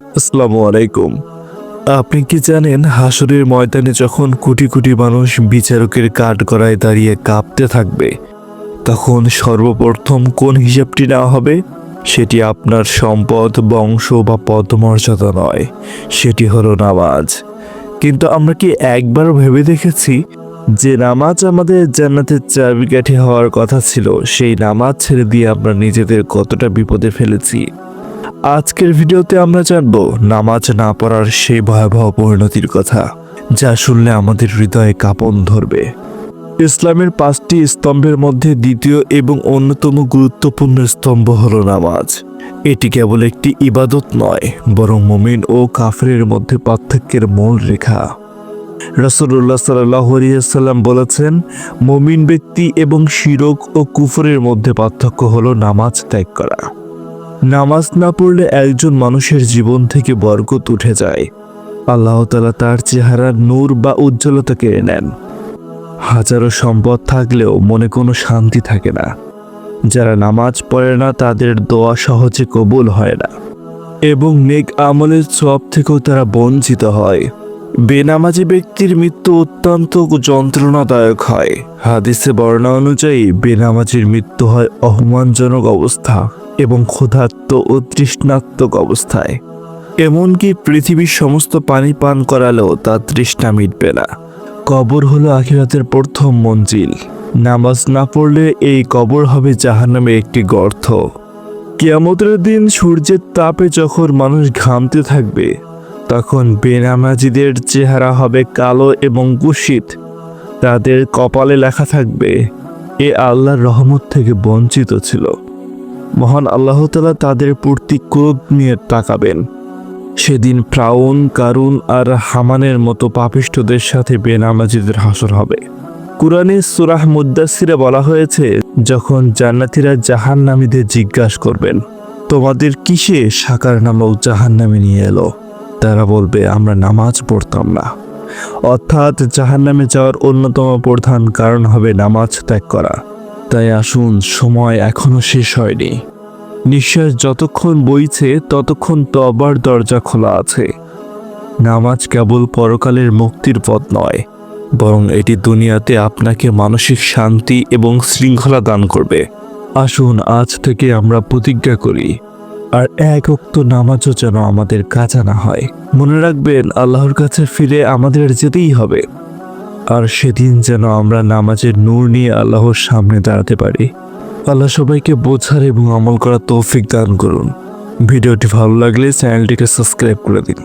আসসালামু আলাইকুম। আপনি কি জানেন হাসরের ময়দানে যখন কোটি কোটি মানুষ বিচারকের কাঠগড়ায় দাঁড়িয়ে কাঁপতে থাকবে, তখন সর্বপ্রথম কোন হিসাবটি নেওয়া হবে? সেটি আপনার সম্পদ, বংশ বা পদমর্যাদা নয়, সেটি হলো নামাজ। কিন্তু আমরা কি একবার ভেবে দেখেছি যে নামাজ আমাদের জান্নাতের চাবিকাঠি হওয়ার কথা ছিল, সেই নামাজ ছেড়ে দিয়ে আমরা নিজেদের কতটা বিপদে ফেলেছি? আজকের ভিডিওতে আমরা জানব নামাজ না পড়ার সেই ভয়াবহ পরিণতির কথা, যা শুনলে আমাদের হৃদয়ে কাঁপন ধরবে। ইসলামের 5টি স্তম্ভের মধ্যে দ্বিতীয় এবং অন্যতম গুরুত্বপূর্ণ স্তম্ভ হলো নামাজ। এটি কেবল একটি ইবাদত নয়, বরং মুমিন ও কাফেরের মধ্যে পার্থক্যের মূল রেখা। রাসূলুল্লাহ সাল্লাল্লাহু আলাইহি ওয়াসাল্লাম বলেছেন, মুমিন ব্যক্তি এবং শিরক ও কুফরের মধ্যে পার্থক্য হলো নামাজ ত্যাগ করা। নামাজ না পড়লে একজন মানুষের জীবন থেকে বরকত উঠে যায়। আল্লাহ তাআলা তার চেহারার নূর বা উজ্জ্বলতা কেড়ে নেন। হাজারো সম্পদ থাকলেও মনে কোনো শান্তি থাকে না। যারা নামাজ পড়ে না তাদের দোয়া সহজে কবুল হয় না, এবং নেক আমলের সওয়াব থেকেও তারা বঞ্চিত হয়। বেনামাজি ব্যক্তির মৃত্যু অত্যন্ত যন্ত্রণাদায়ক হয়। হাদিসে বর্ণনা অনুযায়ী বেনামাজির মৃত্যু হয় অপমানজনক অবস্থা এবং ক্ষুধার্ত ও তৃষ্ণাত্মক অবস্থায়। এমনকি পৃথিবীর সমস্ত পানি পান করালেও তার তৃষ্ণা মিটবে না। কবর হলো আখিরাতের প্রথম মঞ্জিল। নামাজ না পড়লে এই কবর হবে জাহান্নামের একটি গর্ত। কিয়ামতের দিন সূর্যের তাপে যখন মানুষ ঘামতে থাকবে, তখন বেনামাজিদের চেহারা হবে কালো এবং কুৎসিত। তাদের কপালে লেখা থাকবে, এ আল্লাহর রহমত থেকে বঞ্চিত ছিল। মহান আল্লাহ তাআলা তাদের প্রতি ক্রোধ নিয়ে তাকাবেন। সেদিন ফিরআউন, কারুন আর হামানের মতো পাপিষ্ঠদের সাথে বেনামাজিদের হাসর হবে। কুরআনে সূরা মুদ্দাসসিরে বলা হয়েছে, যখন জান্নাতীরা জাহান্নামীদের জিজ্ঞাসা করবেন, তোমাদের কিসে সাকার নামক জাহান্নামে নিয়ে এলো? তারা বলবে, আমরা নামাজ পড়তাম না। অর্থাৎ জাহান্নামে যাওয়ার অন্যতম প্রধান কারণ হবে নামাজ ত্যাগ করা। তাই আসুন, সময় এখনো শেষ হয়নি। নিঃশ্বাস যতক্ষণ বইছে ততক্ষণ তওবার দরজা খোলা আছে। নামাজ কেবল পরকালের মুক্তির পথ নয়, বরং এটি দুনিয়াতে আপনাকে মানসিক শান্তি এবং শৃঙ্খলা দান করবে। আসুন আজ থেকে আমরা প্রতিজ্ঞা করি, আর এক ওয়াক্ত নামাজও যেন আমাদের কাজা না হয়। মনে রাখবেন, আল্লাহর কাছে ফিরে আমাদের যেতেই হবে। আর সেদিন যেন আমরা নামাজের নূর নিয়ে আল্লাহর সামনে দাঁড়াতে পারি। আল্লাহ সবাইকে বোঝার এবং আমল করার তৌফিক দান করুন। ভিডিওটি ভালো লাগলে চ্যানেলটিকে সাবস্ক্রাইব করে দিন।